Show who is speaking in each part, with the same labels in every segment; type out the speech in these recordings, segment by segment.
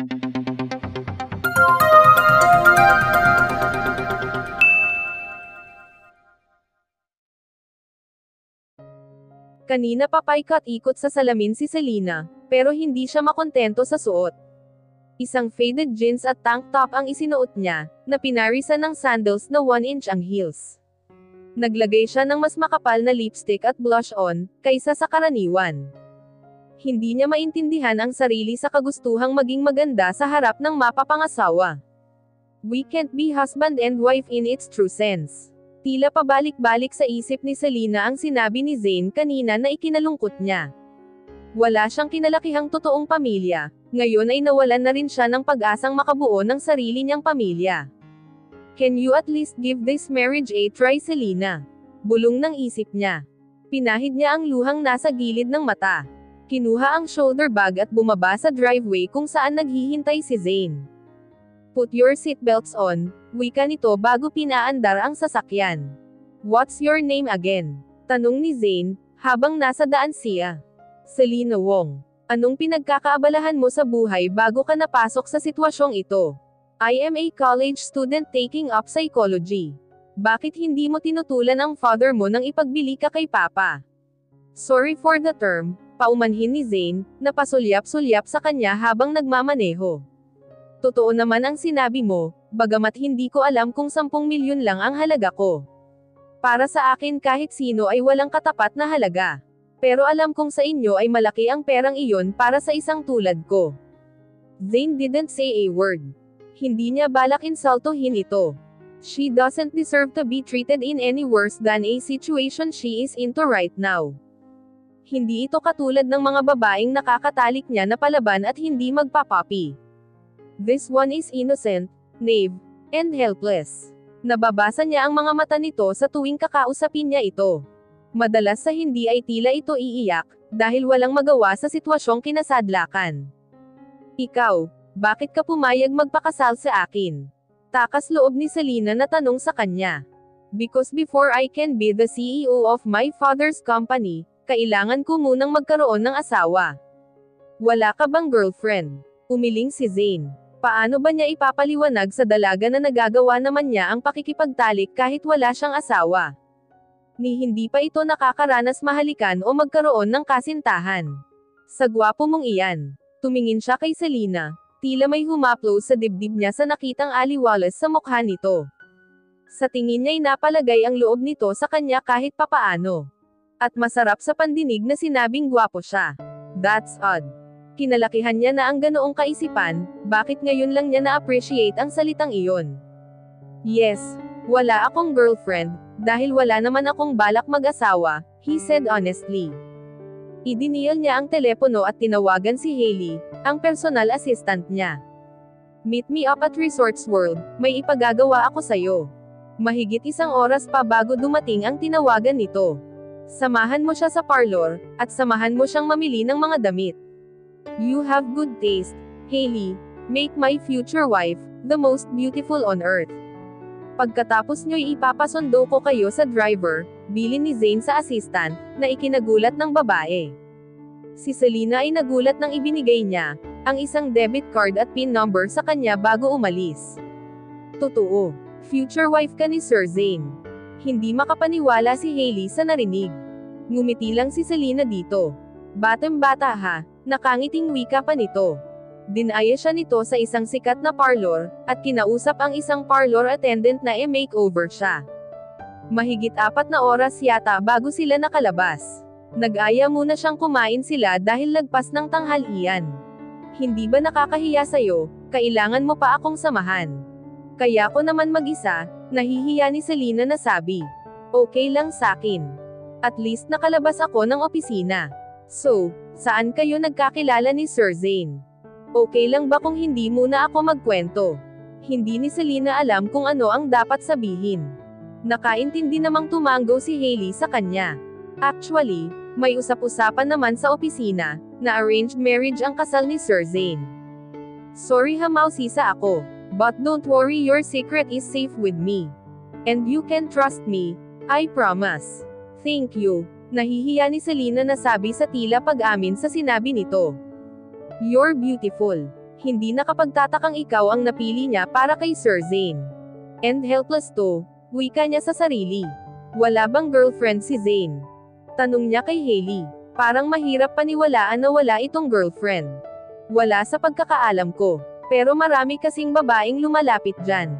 Speaker 1: Kanina pa paikot-ikot sa salamin si Selena, pero hindi siya makontento sa suot. Isang faded jeans at tank top ang isinuot niya, na pinarisan ng sandals na 1-inch ang heels. Naglagay siya ng mas makapal na lipstick at blush on, kaysa sa karaniwan. Hindi niya maintindihan ang sarili sa kagustuhang maging maganda sa harap ng mapapangasawa. We can't be husband and wife in its true sense. Tila pabalik-balik sa isip ni Selena ang sinabi ni Zayn kanina na ikinalungkot niya. Wala siyang kinalakihang totoong pamilya, ngayon ay nawalan na rin siya ng pag-asang makabuo ng sarili niyang pamilya. Can you at least give this marriage a try, Selena? Bulong ng isip niya. Pinahid niya ang luhang nasa gilid ng mata. Kinuha ang shoulder bag at bumaba sa driveway kung saan naghihintay si Zayn. Put your seatbelts on, wika nito bago pinaandar ang sasakyan. What's your name again? Tanong ni Zayn, habang nasa daan siya. Selena Wong. Anong pinagkakaabalahan mo sa buhay bago ka napasok sa sitwasyong ito? I am a college student taking up psychology. Bakit hindi mo tinutulan ang father mo nang ipagbili ka kay Papa? Sorry for the term, paumanhin ni Zayn, na pasulyap-sulyap sa kanya habang nagmamaneho. Totoo naman ang sinabi mo, bagamat hindi ko alam kung 10 milyon lang ang halaga ko. Para sa akin kahit sino ay walang katapat na halaga. Pero alam kong sa inyo ay malaki ang perang iyon para sa isang tulad ko. Zayn didn't say a word. Hindi niya balak insultuhin ito. She doesn't deserve to be treated in any worse than a situation she is into right now. Hindi ito katulad ng mga babaeng nakakatalik niya na palaban at hindi magpapapi. This one is innocent, naive, and helpless. Nababasa niya ang mga mata nito sa tuwing kakausapin niya ito. Madalas sa hindi ay tila ito iiyak, dahil walang magawa sa sitwasyong kinasadlakan. Ikaw, bakit ka pumayag magpakasal sa akin? Takas loob ni Selena na tanong sa kanya. Because before I can be the CEO of my father's company, kailangan ko munang magkaroon ng asawa. Wala ka bang girlfriend? Umiling si Zayn. Paano ba niya ipapaliwanag sa dalaga na nagagawa naman niya ang pakikipagtalik kahit wala siyang asawa? Ni hindi pa ito nakakaranas mahalikan o magkaroon ng kasintahan. Sa gwapo mong iyan. Tumingin siya kay Selena, tila may humaplo sa dibdib niya sa nakitang aliwalas sa mukha nito. Sa tingin niya'y napalagay ang loob nito sa kanya kahit papaano. At masarap sa pandinig na sinabing gwapo siya. That's odd. Kinalakihan niya na ang ganoong kaisipan, bakit ngayon lang niya na-appreciate ang salitang iyon? Yes, wala akong girlfriend, dahil wala naman akong balak mag-asawa, he said honestly. Idinial niya ang telepono at tinawagan si Hailey, ang personal assistant niya. Meet me up at Resorts World, may ipagagawa ako sa'yo. Mahigit 1 oras pa bago dumating ang tinawagan nito. Samahan mo siya sa parlor, at samahan mo siyang mamili ng mga damit. You have good taste, Hailey. Make my future wife, the most beautiful on earth. Pagkatapos nyo'y ipapasundo ko kayo sa driver, bilin ni Zayn sa assistant, na ikinagulat ng babae. Si Selena ay nagulat nang ibinigay niya, ang isang debit card at PIN number sa kanya bago umalis. Totoo, future wife ka ni Sir Zayn. Hindi makapaniwala si Hailey sa narinig. Ngumiti lang si Selena dito. Batang-bata ha, nakangiting wika pa nito. Dinaya siya nito sa isang sikat na parlor, at kinausap ang isang parlor attendant na e-makeover siya. Mahigit 4 na oras yata bago sila nakalabas. Nag-aya muna siyang kumain sila dahil lagpas ng tanghalian. Hindi ba nakakahiya sa'yo, kailangan mo pa akong samahan? Kaya ko naman mag-isa, nahihiya ni Selena na sabi. Okay lang sakin. At least nakalabas ako ng opisina. So, saan kayo nagkakilala ni Sir Zayn? Okay lang ba kung hindi muna ako magkwento? Hindi ni Selena alam kung ano ang dapat sabihin. Nakaintindi namang tumango si Hailey sa kanya. Actually, may usap-usapan naman sa opisina, na arranged marriage ang kasal ni Sir Zayn. Sorry ha mausisa ako, but don't worry, your secret is safe with me. And you can trust me, I promise. Thank you. Nahihiya ni Selena na sabi sa tila pag-amin sa sinabi nito. You're beautiful. Hindi nakapagtatakang ikaw ang napili niya para kay Sir Zane. And helpless to, wika niya sa sarili. Wala bang girlfriend si Zane? Tanong niya kay Hailey. Parang mahirap paniwalaan na wala itong girlfriend. Wala sa pagkakaalam ko. Pero marami kasing babaeng lumalapit dyan.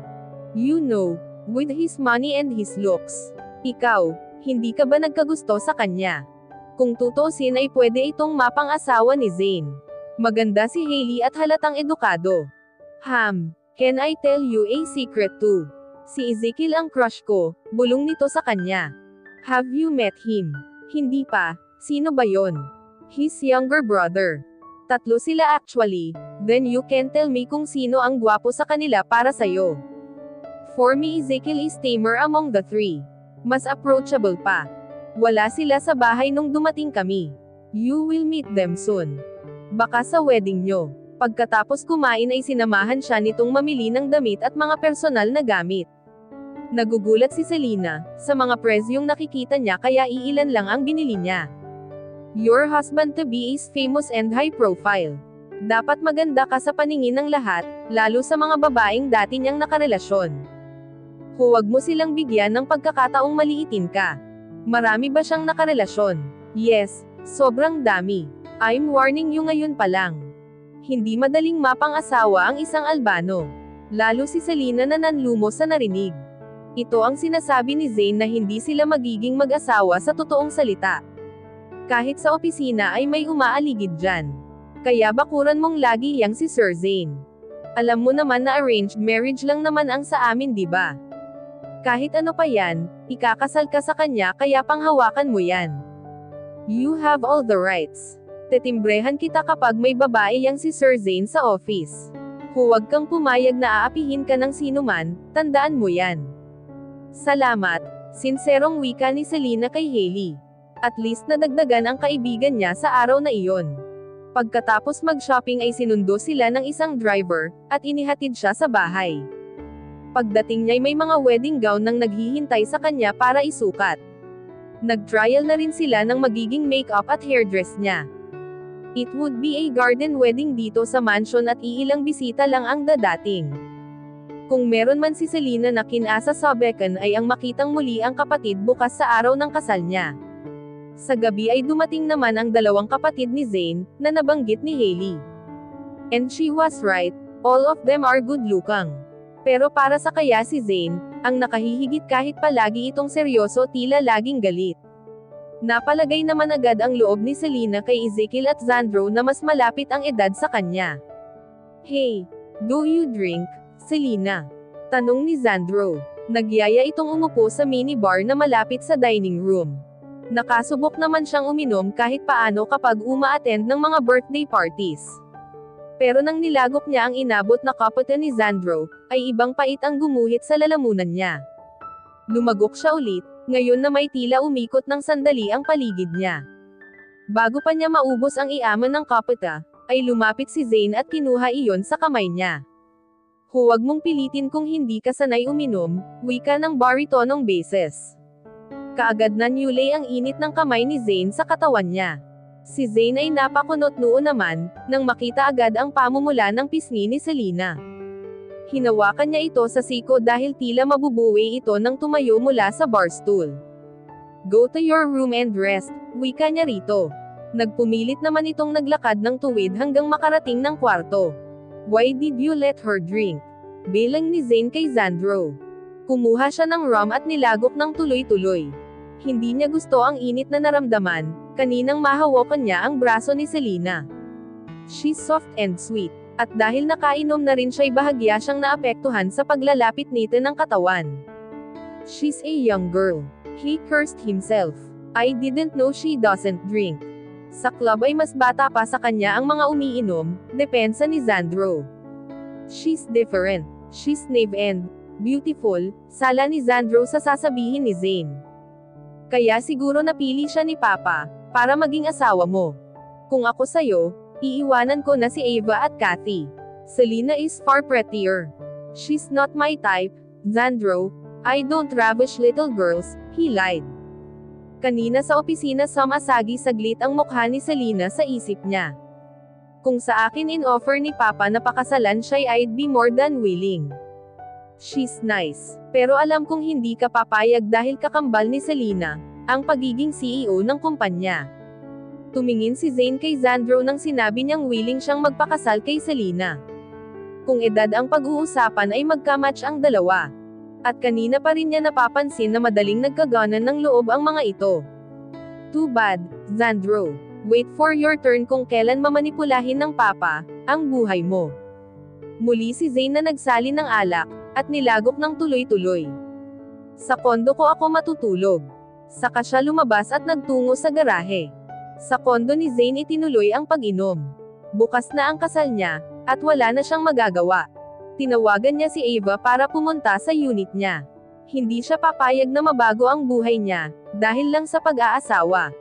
Speaker 1: You know, with his money and his looks. Ikaw, hindi ka ba nagkagusto sa kanya? Kung tutuusin ay pwede itong mapang-asawa ni Zane. Maganda si Hailey at halatang edukado. Can I tell you a secret too? Si Ezekiel ang crush ko, bulong nito sa kanya. Have you met him? Hindi pa. Sino ba yon? His younger brother. Tatlo sila actually. Then you can tell me kung sino ang gwapo sa kanila para sayo. For me Ezekiel is tamer among the three. Mas approachable pa. Wala sila sa bahay nung dumating kami. You will meet them soon. Baka sa wedding nyo. Pagkatapos kumain ay sinamahan siya nitong mamili ng damit at mga personal na gamit. Nagugulat si Selena sa mga presyong nakikita niya kaya iilan lang ang binili niya. Your husband-to-be is famous and high profile. Dapat maganda ka sa paningin ng lahat, lalo sa mga babaeng dati niyang nakarelasyon. Huwag mo silang bigyan ng pagkakataong maliitin ka. Marami ba siyang nakarelasyon? Yes, sobrang dami. I'm warning you ngayon pa lang. Hindi madaling mapang-asawa ang isang Albano. Lalo si Selena na nanlumo sa narinig. Ito ang sinasabi ni Zane na hindi sila magiging mag-asawa sa totoong salita. Kahit sa opisina ay may umaaligid dyan. Kaya bakuran mong lagi yang si Sir Zane. Alam mo naman na arranged marriage lang naman ang sa amin diba? Kahit ano pa yan, ikakasal ka sa kanya kaya panghawakan mo yan. You have all the rights. Tetimbrehan kita kapag may babae yang si Sir Zane sa office. Huwag kang pumayag na aapihin ka ng sinuman, tandaan mo yan. Salamat, sinserong wika ni Selena kay Hailey. At least nadagdagan ang kaibigan niya sa araw na iyon. Pagkatapos mag-shopping ay sinundo sila ng isang driver, at inihatid siya sa bahay. Pagdating niya'y may mga wedding gown nang naghihintay sa kanya para isukat. Nag-trial na rin sila ng magiging makeup at hairdress niya. It would be a garden wedding dito sa mansion at iilang bisita lang ang dadating. Kung meron man si Selena na kinasa sa Beacon ay ang makitang muli ang kapatid bukas sa araw ng kasal niya. Sa gabi ay dumating naman ang dalawang kapatid ni Zane, na nabanggit ni Hailey. And she was right, all of them are good-looking. Pero para sa kaya si Zane, ang nakahihigit kahit palagi itong seryoso tila laging galit. Napalagay naman agad ang loob ni Selena kay Ezekiel at Xandro na mas malapit ang edad sa kanya. Hey, do you drink, Selena? Tanong ni Xandro. Nagyaya itong umupo sa minibar na malapit sa dining room. Nakasubok naman siyang uminom kahit paano kapag uma-attend ng mga birthday parties. Pero nang nilagok niya ang inabot na kapatid ni Xandro, ay ibang pait ang gumuhit sa lalamunan niya. Lumagok siya ulit, ngayon na may tila umikot ng sandali ang paligid niya. Bago pa niya maubos ang iaman ng kapata, ay lumapit si Zane at kinuha iyon sa kamay niya. Huwag mong pilitin kung hindi ka sanay uminom, wika ng baritonong bases. Kaagad na nyulay ang init ng kamay ni Zane sa katawan niya. Si Zane ay napakunot noon naman, nang makita agad ang pamumula ng pisngi ni Selena. Hinawakan niya ito sa siko dahil tila mabubuwi ito nang tumayo mula sa bar stool. Go to your room and rest, wika niya rito. Nagpumilit naman itong naglakad ng tuwid hanggang makarating ng kwarto. Why did you let her drink? Bilang ni Zane kay Xandro. Kumuha siya ng rum at nilagok ng tuloy-tuloy. Hindi niya gusto ang init na naramdaman, kaninang mahawakan niya ang braso ni Selena. She's soft and sweet. At dahil nakainom na rin siya'y bahagya siyang naapektuhan sa paglalapit nito ng katawan. She's a young girl. He cursed himself. I didn't know she doesn't drink. Sa club ay mas bata pa sa kanya ang mga umiinom, depensa ni Xandro. She's different. She's naive and beautiful, sala ni Xandro sa sasabihin ni Zane. Kaya siguro napili siya ni Papa, para maging asawa mo. Kung ako sa'yo, iiwanan ko na si Ava at Kathy. Selena is far prettier. She's not my type, Xandro. I don't ravish little girls, he lied. Kanina sa opisina sumasagi saglit ang mukha ni Selena sa isip niya. Kung sa akin in-offer ni Papa na pakasalan siya, I'd be more than willing. She's nice. Pero alam kong hindi ka papayag dahil kakambal ni Selena, ang pagiging CEO ng kumpanya. Tumingin si Zane kay Xandro nang sinabi niyang willing siyang magpakasal kay Selena. Kung edad ang pag-uusapan ay magkamatch ang dalawa. At kanina pa rin niya napapansin na madaling nagkaganan ng loob ang mga ito. Too bad, Xandro. Wait for your turn kung kailan mamanipulahin ng Papa ang buhay mo. Muli si Zane na nagsali ng alak, at nilagok ng tuloy-tuloy. Sa kondo ko ako matutulog. Saka siya lumabas at nagtungo sa garahe. Sa kondo ni Zane itinuloy ang pag-inom. Bukas na ang kasal niya, at wala na siyang magagawa. Tinawagan niya si Ava para pumunta sa unit niya. Hindi siya papayag na mabago ang buhay niya, dahil lang sa pag-aasawa.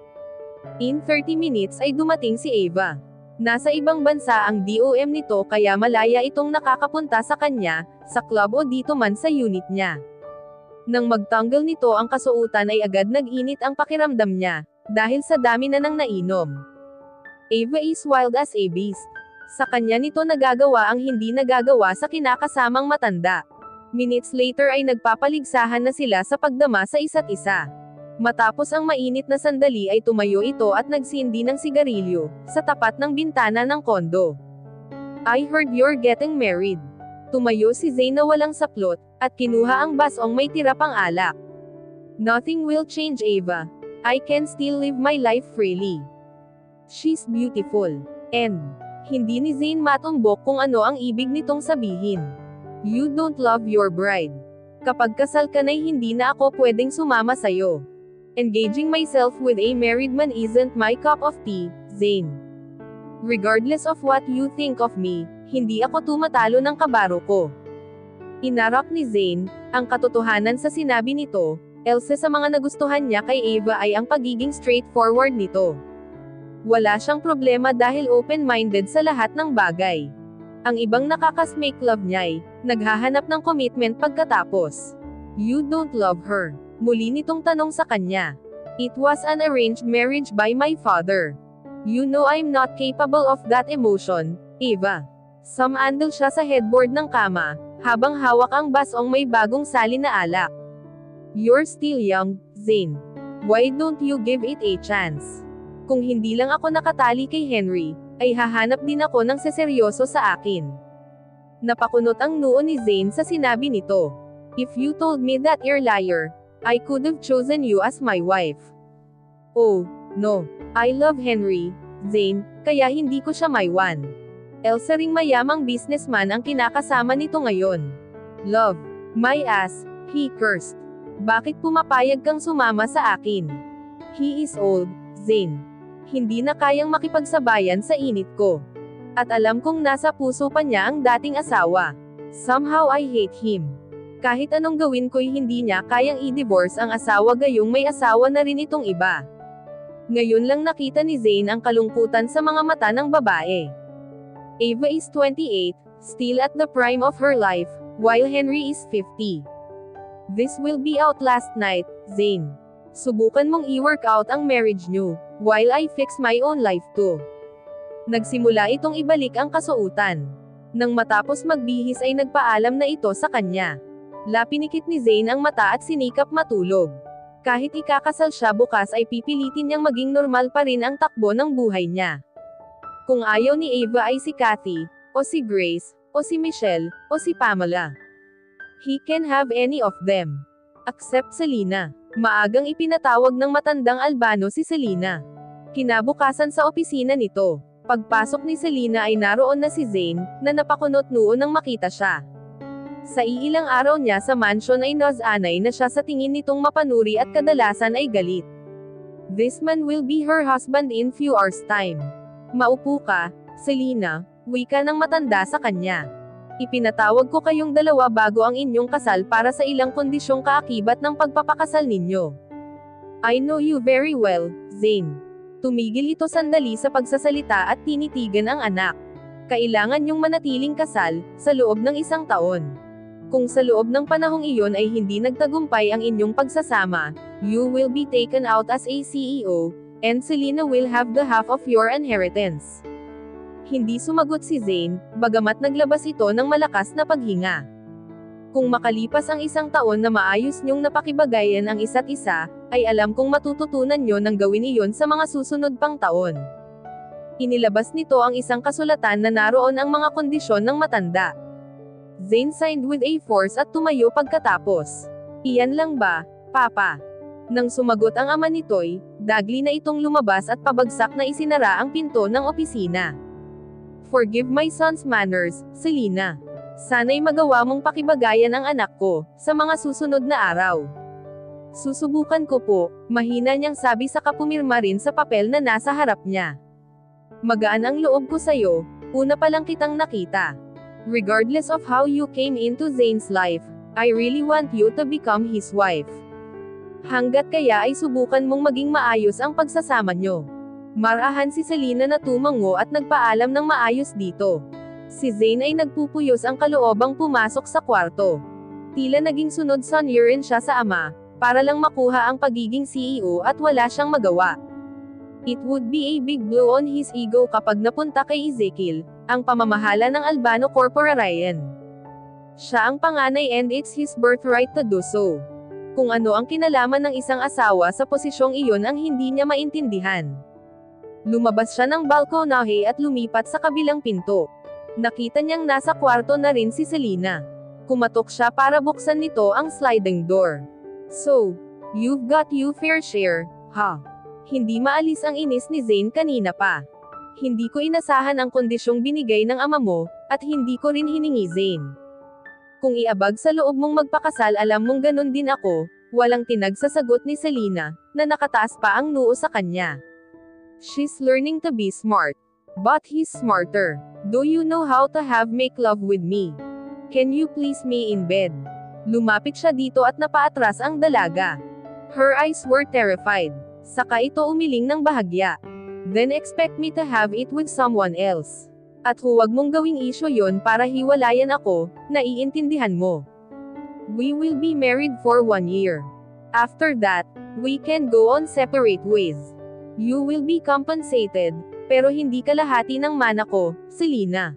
Speaker 1: In 30 minutes ay dumating si Ava. Nasa ibang bansa ang DOM nito kaya malaya itong nakakapunta sa kanya, sa club o dito man sa unit niya. Nang magtanggal nito ang kasuotan ay agad nag-init ang pakiramdam niya, dahil sa dami na nang nainom. Ava is wild as a beast. Sa kanya nito nagagawa ang hindi nagagawa sa kinakasamang matanda. Minutes later ay nagpapaligsahan na sila sa pagdama sa isa't isa. Matapos ang mainit na sandali ay tumayo ito at nagsindi ng sigarilyo, sa tapat ng bintana ng kondo. I heard you're getting married. Tumayo si Zane na walang saplot, at kinuha ang basong may tira pang alak. Nothing will change Ava. I can still live my life freely. She's beautiful. And, hindi ni Zane matumbok kung ano ang ibig nitong sabihin. You don't love your bride. Kapag kasal ka na'y hindi na ako pwedeng sumama sa'yo. Engaging myself with a married man isn't my cup of tea, Zane. Regardless of what you think of me, hindi ako tumatalo ng kabaro ko. Inarap ni Zane ang katotohanan sa sinabi nito, else sa mga nagustuhan niya kay Ava ay ang pagiging straightforward nito. Wala siyang problema dahil open-minded sa lahat ng bagay. Ang ibang nakaka-make love niya ay naghahanap ng commitment pagkatapos. You don't love her. Muli nitong tanong sa kanya. It was an arranged marriage by my father. You know I'm not capable of that emotion, Ava. Sumandal siya sa headboard ng kama, habang hawak ang basong may bagong sali na alak. You're still young, Zane. Why don't you give it a chance? Kung hindi lang ako nakatali kay Henry, ay hahanap din ako ng seseryoso sa akin. Napakunot ang noo ni Zane sa sinabi nito. If you told me that you're liar, I could have chosen you as my wife. Oh, no. I love Henry, Zane, kaya hindi ko siya maiwan. Elsa ring mayamang businessman ang kinakasama nito ngayon. Love. My ass, he cursed. Bakit pumapayag kang sumama sa akin? He is old, Zane. Hindi na kayang makipagsabayan sa init ko. At alam kong nasa puso pa niya ang dating asawa. Somehow I hate him. Kahit anong gawin ko'y hindi niya kayang i-divorce ang asawa gayong may asawa na rin itong iba. Ngayon lang nakita ni Zane ang kalungkutan sa mga mata ng babae. Ava is 28, still at the prime of her life, while Henry is 50. This will be out last night, Zane. Subukan mong i-work out ang marriage niyo, while I fix my own life too. Nagsimula itong ibalik ang kasuotan. Nang matapos magbihis ay nagpaalam na ito sa kanya. Lapinikit ni Zane ang mata at sinikap matulog. Kahit ikakasal siya bukas ay pipilitin niyang maging normal pa rin ang takbo ng buhay niya. Kung ayaw ni Ava ay si Kathy, o si Grace, o si Michelle, o si Pamela. He can have any of them. Except Selena. Maagang ipinatawag ng matandang Albano si Selena. Kinabukasan sa opisina nito. Pagpasok ni Selena ay naroon na si Zane, na napakunot noon nang makita siya. Sa iilang araw niya sa mansion ay nasanay na siya sa tingin nitong mapanuri at kadalasan ay galit. This man will be her husband in few hours time. Maupo ka, Selena, wika ng matanda sa kanya. Ipinatawag ko kayong dalawa bago ang inyong kasal para sa ilang kondisyong kaakibat ng pagpapakasal ninyo. I know you very well, Zane. Tumigil ito sandali sa pagsasalita at tinitigan ang anak. Kailangan niyong manatiling kasal, sa loob ng 1 taon. Kung sa loob ng panahong iyon ay hindi nagtagumpay ang inyong pagsasama, you will be taken out as a CEO, and Selena will have the half of your inheritance. Hindi sumagot si Zayn, bagamat naglabas ito ng malakas na paghinga. Kung makalipas ang isang taon na maayos niyong napakibagayan ang isa't isa, ay alam kong matututunan niyo nang gawin iyon sa mga susunod pang taon. Inilabas nito ang isang kasulatan na naroon ang mga kondisyon ng matanda. Zayn signed with a force at tumayo pagkatapos. Iyan lang ba, Papa? Nang sumagot ang ama nito'y, dagli na itong lumabas at pabagsak na isinara ang pinto ng opisina. Forgive my son's manners, Selina. Sana'y magawa mong pakibagayan ang anak ko, sa mga susunod na araw. Susubukan ko po, mahina niyang sabi sa kapumirma rin sa papel na nasa harap niya. Magaan ang loob ko sa'yo, una pa lang kitang nakita. Regardless of how you came into Zayn's life, I really want you to become his wife. Hanggat kaya ay subukan mong maging maayos ang pagsasama niyo. Marahan si Selina na tumango at nagpaalam ng maayos dito. Si Zayn ay nagpupuyos ang kaloobang pumasok sa kwarto. Tila naging sunod-sunod rin siya sa ama, para lang makuha ang pagiging CEO at wala siyang magawa. It would be a big blow on his ego kapag napunta kay Ezekiel, ang pamamahala ng Albano Corporation. Siya ang panganay and it's his birthright to do so. Kung ano ang kinalaman ng isang asawa sa posisyong iyon ang hindi niya maintindihan. Lumabas siya ng balkonahe at lumipat sa kabilang pinto. Nakita niyang nasa kwarto na rin si Selina. Kumatok siya para buksan nito ang sliding door. So, you've got your fair share, ha? Hindi maalis ang inis ni Zayn kanina pa. Hindi ko inasahan ang kondisyong binigay ng ama mo, at hindi ko rin hiningi Zayn. Kung iabag sa loob mong magpakasal alam mong ganun din ako, walang tinagsasagot ni Selina, na nakataas pa ang noo sa kanya. She's learning to be smart. But he's smarter. Do you know how to make love with me? Can you please me in bed? Lumapit siya dito at napaatras ang dalaga. Her eyes were terrified. Saka ito umiling ng bahagya. Then expect me to have it with someone else. At huwag mong gawing isyo yon para hiwalayan ako, naiintindihan mo. We will be married for 1 year. After that, we can go on separate ways. You will be compensated, pero hindi kalahati ng mana ko, Selina.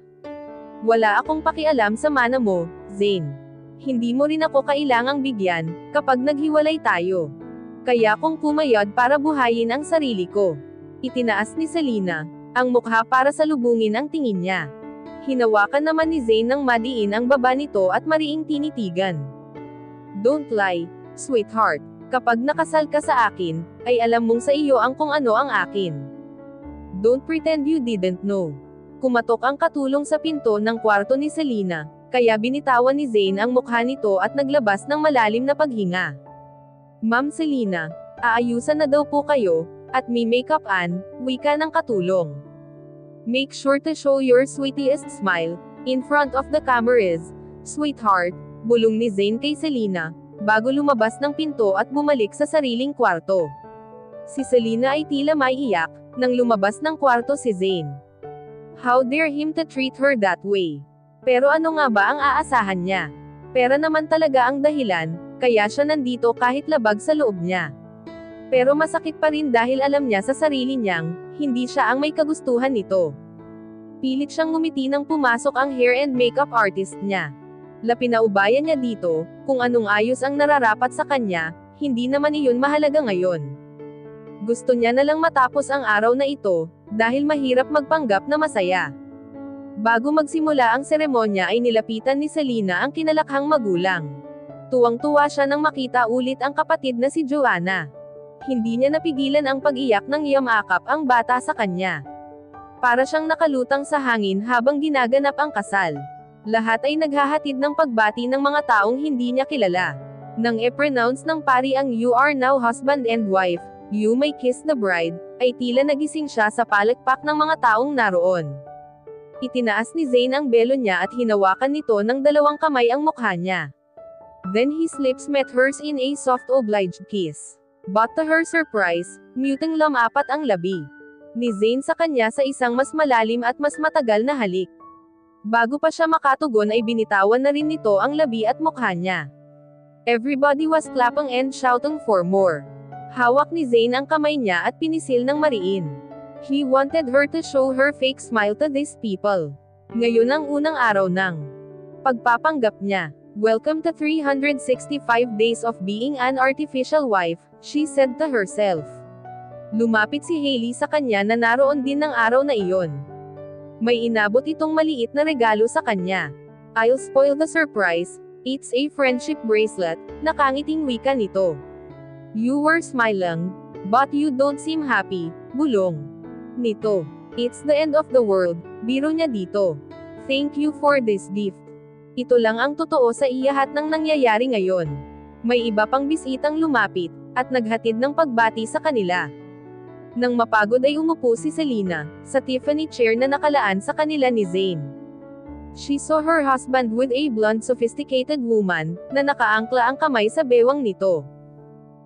Speaker 1: Wala akong pakialam sa mana mo, Zayn. Hindi mo rin ako kailangang bigyan, kapag naghiwalay tayo. Kaya kung pumayag para buhayin ang sarili ko. Itinaas ni Selina, ang mukha para salubungin ang tingin niya. Hinawakan naman ni Zayn ng madiin ang baba nito at mariing tinitigan. Don't lie, sweetheart. Kapag nakasal ka sa akin, ay alam mong sa iyo ang kung ano ang akin. Don't pretend you didn't know. Kumatok ang katulong sa pinto ng kwarto ni Selina, kaya binitawan ni Zayn ang mukha nito at naglabas ng malalim na paghinga. Ma'am Selina, aayusan na daw po kayo, at may make-up-an, wika ng katulong. Make sure to show your sweetest smile, in front of the cameras, sweetheart, bulong ni Zayn kay Selina, bago lumabas ng pinto at bumalik sa sariling kwarto. Si Selina ay tila maiiyak, nang lumabas ng kwarto si Zayn. How dare him to treat her that way? Pero ano nga ba ang aasahan niya? Pera naman talaga ang dahilan, kaya siya nandito kahit labag sa loob niya. Pero masakit pa rin dahil alam niya sa sarili niyang, hindi siya ang may kagustuhan nito. Pilit siyang ngumiti nang pumasok ang hair and makeup artist niya. Lapinaubayan niya dito, kung anong ayos ang nararapat sa kanya, hindi naman iyon mahalaga ngayon. Gusto niya na lang matapos ang araw na ito, dahil mahirap magpanggap na masaya. Bago magsimula ang seremonya ay nilapitan ni Selina ang kinalakhang magulang. Tuwang-tuwa siya nang makita ulit ang kapatid na si Joanna. Hindi niya napigilan ang pag-iyak nang yamakap ang bata sa kanya. Para siyang nakalutang sa hangin habang ginaganap ang kasal. Lahat ay naghahatid ng pagbati ng mga taong hindi niya kilala. Nang e-pronounce ng pari ang "You are now husband and wife, you may kiss the bride," ay tila nagising siya sa palakpak ng mga taong naroon. Itinaas ni Zayn ang belo niya at hinawakan nito ng dalawang kamay ang mukha niya. Then his lips met hers in a soft obliged kiss. But to her surprise, muteng lumapat ang labi ni Zayn sa kanya sa isang mas malalim at mas matagal na halik. Bago pa siya makatugon ay binitawan na rin nito ang labi at mukha niya. Everybody was clapping and shouting for more. Hawak ni Zayn ang kamay niya at pinisil ng mariin. He wanted her to show her fake smile to these people. Ngayon ang unang araw ng pagpapanggap niya. Welcome to 365 days of being an artificial wife, she said to herself. Lumapit si Hailey sa kanya na naroon din ng araw na iyon. May inabot itong maliit na regalo sa kanya. I'll spoil the surprise, it's a friendship bracelet, nakangiting wika nito. You were smiling, but you don't seem happy, bulong nito. It's the end of the world, biro niya dito. Thank you for this gift. Ito lang ang totoo sa iyahat ng nangyayari ngayon. May iba pang bisitang lumapit, at naghatid ng pagbati sa kanila. Nang mapagod ay umupo si Selena, sa Tiffany chair na nakalaan sa kanila ni Zayn. She saw her husband with a blonde sophisticated woman, na nakaangkla ang kamay sa bewang nito.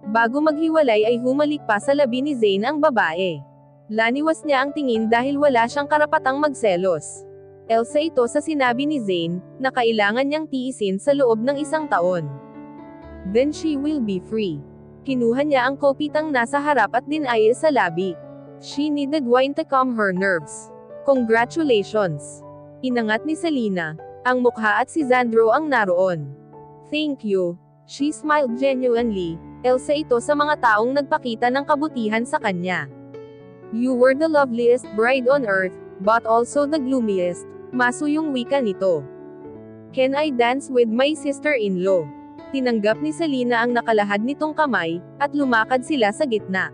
Speaker 1: Bago maghiwalay ay humalik pa sa labi ni Zayn ang babae. Laniwas niya ang tingin dahil wala siyang karapatang magselos. Elsa ito sa sinabi ni Zayn, na kailangan niyang tiisin sa loob ng 1 taon. Then she will be free. Kinuha niya ang kopitang nasa harap at dinayil sa labi. She needed wine to calm her nerves. Congratulations! Inangat ni Selena, ang mukha at si Xandro ang naroon. Thank you. She smiled genuinely. Elsa ito sa mga taong nagpakita ng kabutihan sa kanya. You were the loveliest bride on earth, but also the gloomiest. Masuyong wika nito. Can I dance with my sister-in-law? Tinanggap ni Selena ang nakalahad nitong kamay, at lumakad sila sa gitna.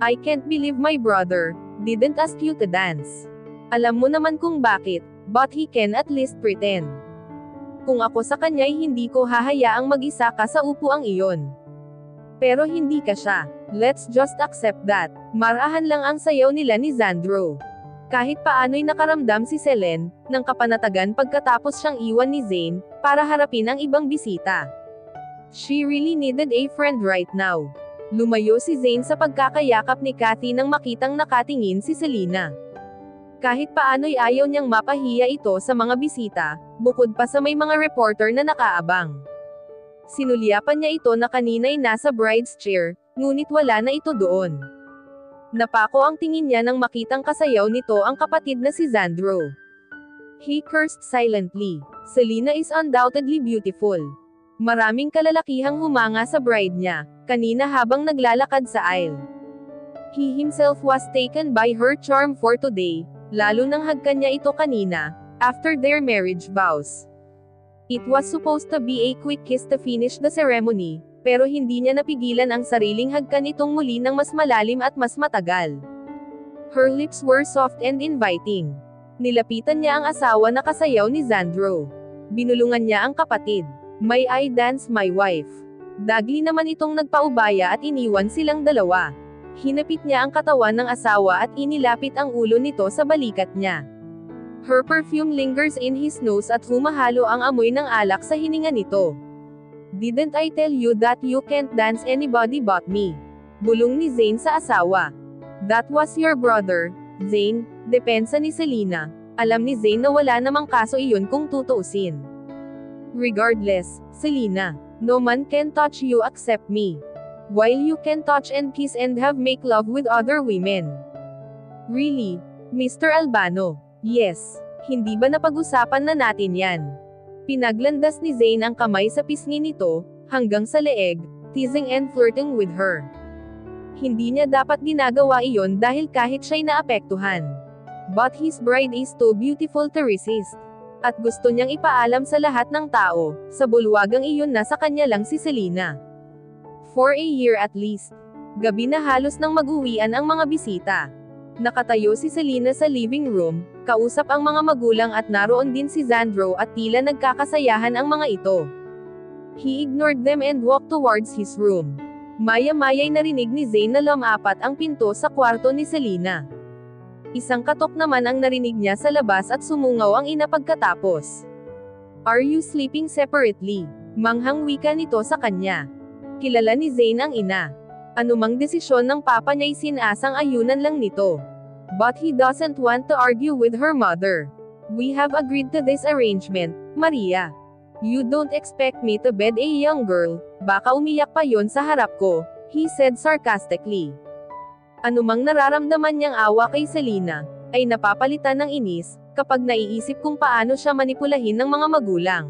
Speaker 1: I can't believe my brother didn't ask you to dance. Alam mo naman kung bakit, but he can at least pretend. Kung ako sa kanya'y hindi ko hahayaang mag-isa ka sa upuang iyon. Pero hindi ka siya. Let's just accept that. Marahan lang ang sayaw nila ni Xandro. Kahit paano'y nakaramdam si Selene, ng kapanatagan pagkatapos siyang iwan ni Zayn, para harapin ang ibang bisita. She really needed a friend right now. Lumayo si Zayn sa pagkakayakap ni Kathy nang makitang nakatingin si Selena. Kahit paano'y ayaw niyang mapahiya ito sa mga bisita, bukod pa sa may mga reporter na nakaabang. Sinulyapan niya ito na kanina'y nasa bride's chair, ngunit wala na ito doon. Napako ang tingin niya nang makitang kasayaw nito ang kapatid na si Xandro. He cursed silently. Selena is undoubtedly beautiful. Maraming kalalakihang humanga sa bride niya, kanina habang naglalakad sa aisle. He himself was taken by her charm for today, lalo nang hagkan niya ito kanina, after their marriage vows. It was supposed to be a quick kiss to finish the ceremony, pero hindi niya napigilan ang sariling hagkan itong muli ng mas malalim at mas matagal. Her lips were soft and inviting. Nilapitan niya ang asawa na kasayaw ni Xandro. Binulungan niya ang kapatid. May I dance my wife? Dagli naman itong nagpaubaya at iniwan silang dalawa. Hinapit niya ang katawan ng asawa at inilapit ang ulo nito sa balikat niya. Her perfume lingers in his nose at humahalo ang amoy ng alak sa hininga nito. Didn't I tell you that you can't dance anybody but me? Bulong ni Zayn sa asawa. That was your brother, Zayn, depensa ni Selena. Alam ni Zayn na wala namang kaso iyon kung tutuusin. Regardless, Selena, no man can touch you except me. While you can touch and kiss and have make love with other women. Really, Mr. Albano? Yes. Hindi ba napag-usapan na natin yan? Pinaglandas ni Zayn ang kamay sa pisngi nito, hanggang sa leeg, teasing and flirting with her. Hindi niya dapat ginagawa iyon dahil kahit siya'y naapektuhan. But his bride is too beautiful to resist. At gusto niyang ipaalam sa lahat ng tao, sa bulwagang iyon na sa kanya lang si Selena. For a year at least. Gabi na halos nang mag-uwian ang mga bisita. Nakatayo si Selena sa living room, kausap ang mga magulang at naroon din si Xandro at tila nagkakasayahan ang mga ito. He ignored them and walked towards his room. Maya-maya'y narinig ni Zayn na lumapat ang pinto sa kwarto ni Selena. Isang katok naman ang narinig niya sa labas at sumungaw ang ina pagkatapos. Are you sleeping separately? Manghang wika nito sa kanya. Kilala ni Zayn ang ina. Anumang desisyon ng papa niya'y sinasang ayunan lang nito. But he doesn't want to argue with her mother. We have agreed to this arrangement, Maria. You don't expect me to bed a young girl, baka umiyak pa yon sa harap ko, he said sarcastically. Anumang nararamdaman niyang awa kay Selena, ay napapalitan ng inis, kapag naiisip kung paano siya manipulahin ng mga magulang.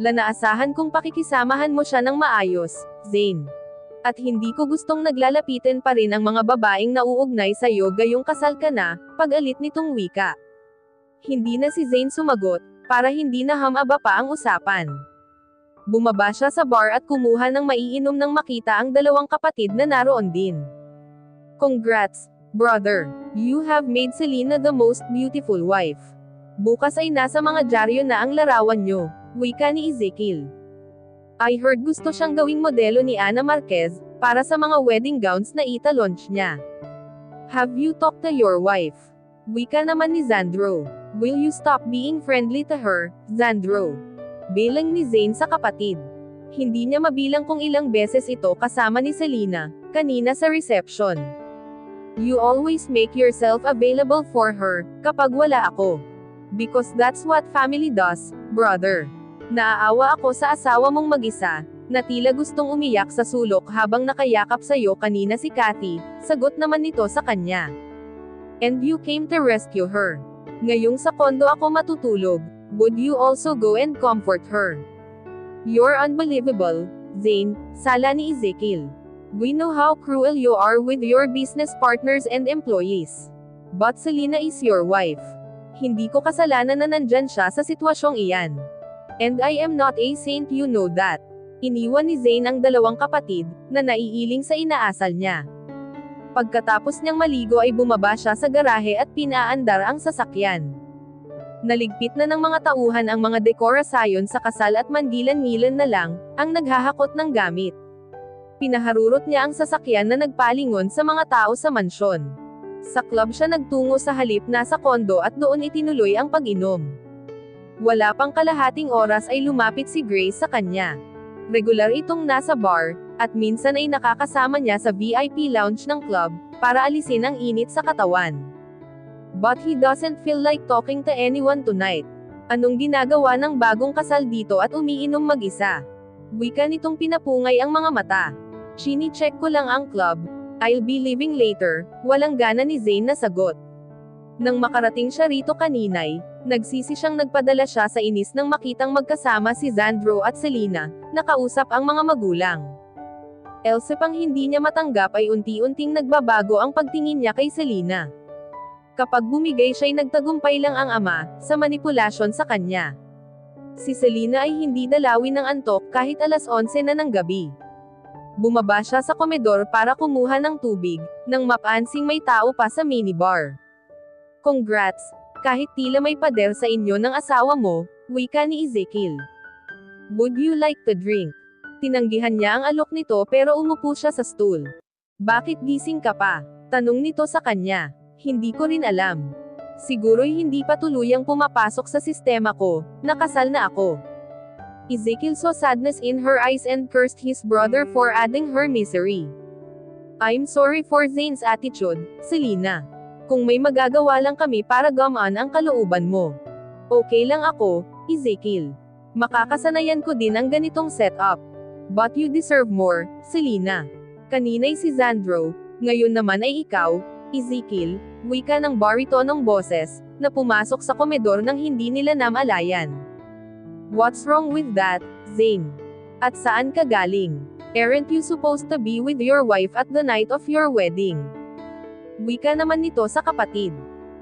Speaker 1: Lanaasahan kung pakikisamahan mo siya ng maayos, Zayn. At hindi ko gustong naglalapitan pa rin ang mga babaeng nauugnay sa'yo gayong kasal ka na, pag-alit nitong wika. Hindi na si Zayn sumagot, para hindi na hamaba pa ang usapan. Bumaba siya sa bar at kumuha ng maiinom nang makita ang dalawang kapatid na naroon din. Congrats, brother. You have made Selena the most beautiful wife. Bukas ay nasa mga dyaryo na ang larawan nyo, wika ni Ezekiel. I heard gusto siyang gawing modelo ni Ana Marquez, para sa mga wedding gowns na ita-launch niya. Have you talked to your wife? Wika naman ni Xandro. Will you stop being friendly to her, Xandro? Bilang ni Zayn sa kapatid. Hindi niya mabilang kung ilang beses ito kasama ni Selena, kanina sa reception. You always make yourself available for her, kapag wala ako. Because that's what family does, brother. Naaawa ako sa asawa mong mag-isa, na tila gustong umiyak sa sulok habang nakayakap sa'yo kanina si Kathy, sagot naman nito sa kanya. And you came to rescue her. Ngayong sa kondo ako matutulog, would you also go and comfort her? You're unbelievable, Zayn, sala ni Ezekiel. We know how cruel you are with your business partners and employees. But Selena is your wife. Hindi ko kasalanan na nandyan siya sa sitwasyong iyan. And I am not a saint, you know that. Iniwan ni Zayn ang dalawang kapatid, na naiiling sa inaasal niya. Pagkatapos niyang maligo ay bumaba siya sa garahe at pinaandar ang sasakyan. Naligpit na ng mga tauhan ang mga dekorasyon sa kasal at mangilan-ngilan na lang, ang naghahakot ng gamit. Pinaharurot niya ang sasakyan na nagpalingon sa mga tao sa mansyon. Sa club siya nagtungo sa halip na sa kondo at doon itinuloy ang pag-inom. Wala pang kalahating oras ay lumapit si Grace sa kanya. Regular itong nasa bar, at minsan ay nakakasama niya sa VIP lounge ng club, para alisin ang init sa katawan. But he doesn't feel like talking to anyone tonight. Anong ginagawa ng bagong kasal dito at umiinom mag-isa? Wika nitong pinapungay ang mga mata. Chini-check ko lang ang club. I'll be leaving later, walang gana ni Zayn na sagot. Nang makarating siya rito kaninay, nagsisi siyang nagpadala siya sa inis nang makitang magkasama si Xandro at Selena, nakausap ang mga magulang. Else pang hindi niya matanggap ay unti-unting nagbabago ang pagtingin niya kay Selena. Kapag bumigay siya'y nagtagumpay lang ang ama, sa manipulasyon sa kanya. Si Selena ay hindi dalawin ng antok kahit alas 11 na ng gabi. Bumaba siya sa komedor para kumuha ng tubig, nang mapansing may tao pa sa minibar. Congrats, kahit tila may pader sa inyo ng asawa mo, wika ni Ezekiel. Would you like to drink? Tinanggihan niya ang alok nito pero umupo siya sa stool. Bakit gising ka pa? Tanong nito sa kanya. Hindi ko rin alam. Siguro'y hindi pa tuluyang pumapasok sa sistema ko, nakasal na ako. Ezekiel saw sadness in her eyes and cursed his brother for adding her misery. I'm sorry for Zayn's attitude, Selena. Kung may magagawa lang kami para gumaan ang kalooban mo. Okay lang ako, Ezekiel. Makakasanayan ko din ang ganitong setup. But you deserve more, Selena. Kanina'y si Xandro, ngayon naman ay ikaw, Ezekiel, wika ng baritonong boses, na pumasok sa komedor nang hindi nila namalayan. What's wrong with that, Zayn? At saan ka galing? Aren't you supposed to be with your wife at the night of your wedding? Wika naman nito sa kapatid.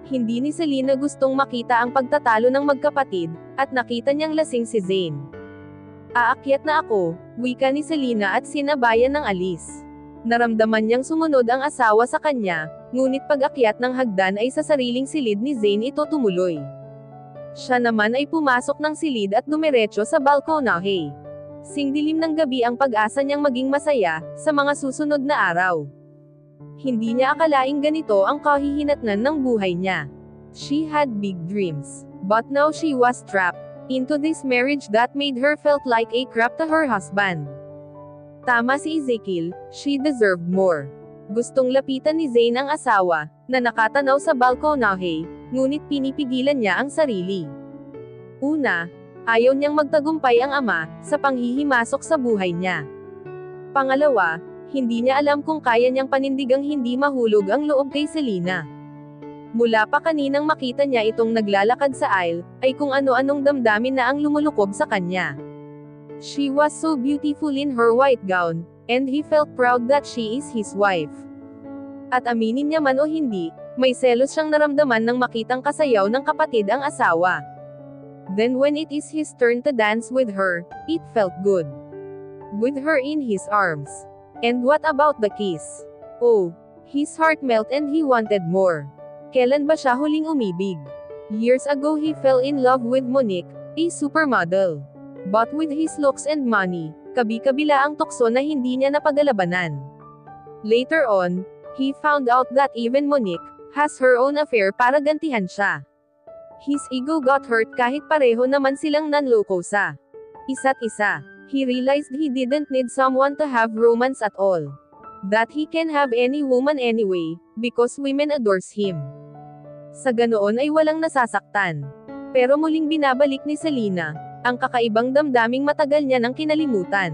Speaker 1: Hindi ni Selena gustong makita ang pagtatalo ng magkapatid, at nakita niyang lasing si Zayn. Aakyat na ako, wika ni Selena at sinabayan ng alis. Naramdaman niyang sumunod ang asawa sa kanya, ngunit pag-akyat ng hagdan ay sa sariling silid ni Zayn ito tumuloy. Siya naman ay pumasok ng silid at dumiretso sa balkonahe. Singdilim ng gabi ang pag-asa niyang maging masaya, sa mga susunod na araw. Hindi niya akalaing ganito ang kahihinatnan ng buhay niya. She had big dreams. But now she was trapped into this marriage that made her felt like a crap to her husband. Tama si Ezekiel, she deserved more. Gustong lapitan ni Zayn ang asawa, na nakatanaw sa balkonahe, ngunit pinipigilan niya ang sarili. Una, ayaw niyang magtagumpay ang ama, sa panghihimasok sa buhay niya. Pangalawa, Hindi niya alam kung kaya niyang panindigang hindi mahulog ang loob kay Selena. Mula pa kaninang makita niya itong naglalakad sa aisle, ay kung ano-anong damdamin na ang lumulukob sa kanya. She was so beautiful in her white gown, and he felt proud that she is his wife. At aminin niya man o hindi, may selos siyang naramdaman nang makitang kasayaw ng kapatid ang asawa. Then when it is his turn to dance with her, it felt good. With her in his arms. And what about the kiss? Oh, his heart melted and he wanted more. Kailan ba siya huling umibig? Years ago he fell in love with Monique, a supermodel. But with his looks and money, kabi-kabila ang tukso na hindi niya napagalabanan. Later on, he found out that even Monique has her own affair para gantihan siya. His ego got hurt kahit pareho naman silang nanloko sa isa't isa. He realized he didn't need someone to have romance at all. That he can have any woman anyway, because women adores him. Sa ganoon ay walang nasasaktan. Pero muling binabalik ni Selena ang kakaibang damdaming matagal niya nang kinalimutan.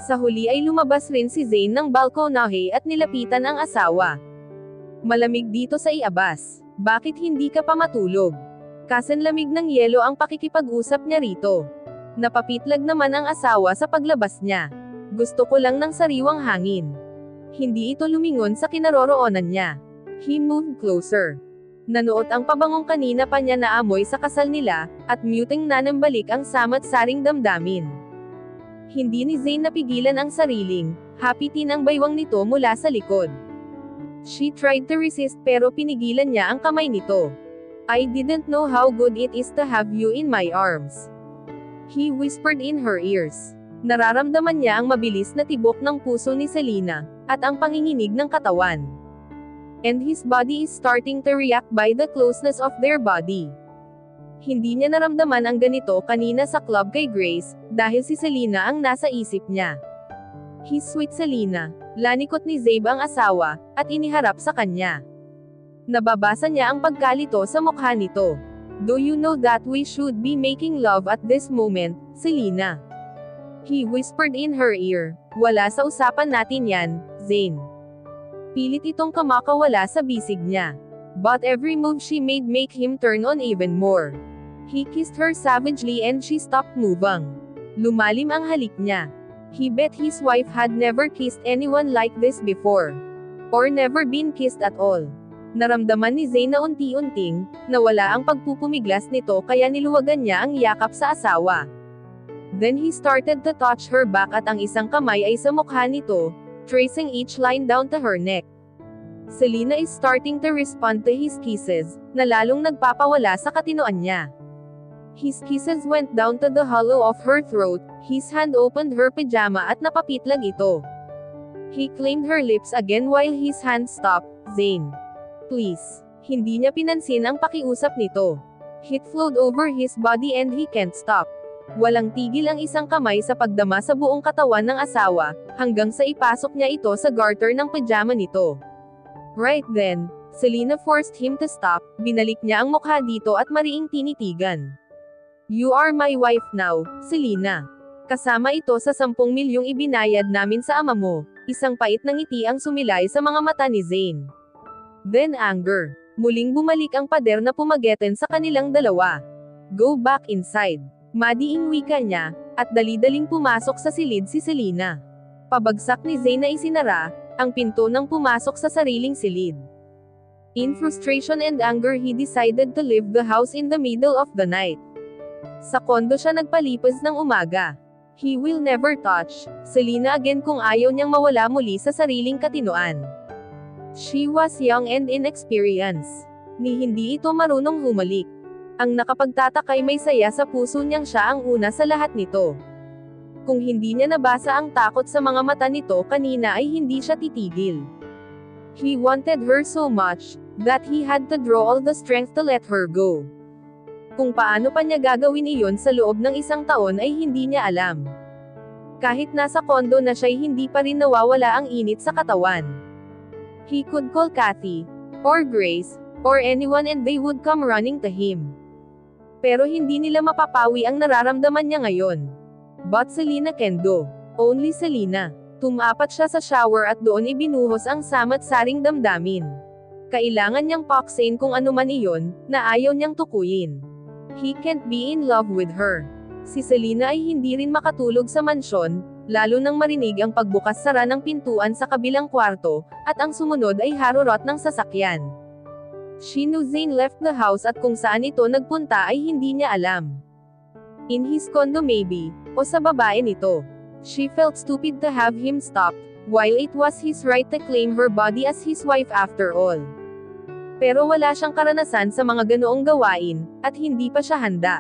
Speaker 1: Sa huli ay lumabas rin si Zayn ng balkonahe at nilapitan ang asawa. Malamig dito sa iabas. Bakit hindi ka pa matulog? Kasanlamig ng yelo ang pakikipag-usap niya rito. Napapitlag naman ang asawa sa paglabas niya. Gusto ko lang ng sariwang hangin. Hindi ito lumingon sa kinaroroonan niya. He moved closer. Nanuot ang pabangong kanina pa niya na amoy sa kasal nila, at muting nanambalik ang samat-saring damdamin. Hindi ni Zayn napigilan ang sariling, hapitin ang baywang nito mula sa likod. She tried to resist pero pinigilan niya ang kamay nito. I didn't know how good it is to have you in my arms. He whispered in her ears. Nararamdaman niya ang mabilis na tibok ng puso ni Selena, at ang panginginig ng katawan. And his body is starting to react by the closeness of their body. Hindi niya naramdaman ang ganito kanina sa club kay Grace, dahil si Selena ang nasa isip niya. His sweet Selena, lanikot ni Zabe ang asawa, at iniharap sa kanya. Nababasa niya ang pagkalito sa mukha nito. Do you know that we should be making love at this moment, Selena? He whispered in her ear. Wala sa usapan natin yan, Zayn. Pilit itong kamakawala sa bisig niya. But every move she made make him turn on even more. He kissed her savagely and she stopped moving. Lumalim ang halik niya. He bet his wife had never kissed anyone like this before. Or never been kissed at all. Naramdaman ni Zayn na unti-unting, nawala ang pagpupumiglas nito kaya niluwagan niya ang yakap sa asawa. Then he started to touch her back at ang isang kamay ay sa mukha nito, tracing each line down to her neck. Selena is starting to respond to his kisses, na lalong nagpapawala sa katinoan niya. His kisses went down to the hollow of her throat, his hand opened her pajama at napapitlag ito. He claimed her lips again while his hand stopped. Zayn. Please. Hindi niya pinansin ang pakiusap nito. Heat flowed over his body and he can't stop. Walang tigil ang isang kamay sa pagdama sa buong katawan ng asawa, hanggang sa ipasok niya ito sa garter ng pajama nito. Right then, Selena forced him to stop, binalik niya ang mukha dito at mariing tinitigan. You are my wife now, Selena. Kasama ito sa 10 milyong ibinayad namin sa ama mo. Isang pait ng ngiti ang sumilay sa mga mata ni Zayn. Then anger. Muling bumalik ang pader na pumageten sa kanilang dalawa. Go back inside. Madiing wika niya, at dali-daling pumasok sa silid si Selena. Pabagsak ni Zayn na isinara, ang pinto nang pumasok sa sariling silid. In frustration and anger he decided to leave the house in the middle of the night. Sa kondo siya nagpalipas ng umaga. He will never touch Selena again kung ayaw niyang mawala muli sa sariling katinoan. She was young and inexperienced. Ni hindi ito marunong humalik. Ang nakapagtatakay may saya sa puso niyang siya ang una sa lahat nito. Kung hindi niya nabasa ang takot sa mga mata nito kanina ay hindi siya titigil. He wanted her so much, that he had to draw all the strength to let her go. Kung paano pa niya gagawin iyon sa loob ng 1 taon ay hindi niya alam. Kahit nasa kondo na siya'y hindi pa rin nawawala ang init sa katawan. He could call Kathy, or Grace, or anyone and they would come running to him. Pero hindi nila mapapawi ang nararamdaman niya ngayon. But Selena can do. Only Selena. Tumapat siya sa shower at doon ibinuhos ang samat-saring damdamin. Kailangan niyang paksain kung ano man iyon, na ayaw niyang tukuyin. He can't be in love with her. Si Selena ay hindi rin makatulog sa mansyon, lalo nang marinig ang pagbukas-sara ng pintuan sa kabilang kwarto, at ang sumunod ay harurot ng sasakyan. She knew Zayn left the house at kung saan ito nagpunta ay hindi niya alam. In his condo maybe, o sa babae nito. She felt stupid to have him stopped, while it was his right to claim her body as his wife after all. Pero wala siyang karanasan sa mga ganoong gawain, at hindi pa siya handa.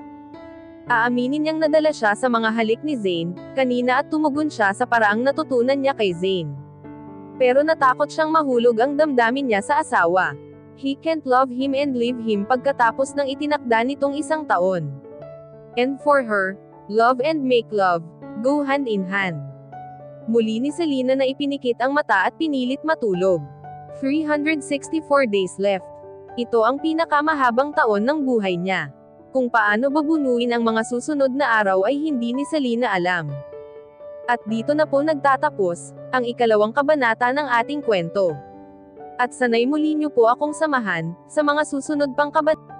Speaker 1: Aaminin niyang nadala siya sa mga halik ni Zayn, kanina at tumugon siya sa paraang natutunan niya kay Zayn. Pero natakot siyang mahulog ang damdamin niya sa asawa. He can't love him and leave him pagkatapos ng itinakda nitong 1 taon. And for her, love and make love, go hand in hand. Muli ni Selena na ipinikit ang mata at pinilit matulog. 364 days left. Ito ang pinakamahabang taon ng buhay niya. Kung paano babunuin ang mga susunod na araw ay hindi ni Selena alam. At dito na po nagtatapos ang 2nd kabanata ng ating kwento. At sanay muli niyo po akong samahan sa mga susunod pang kabanata.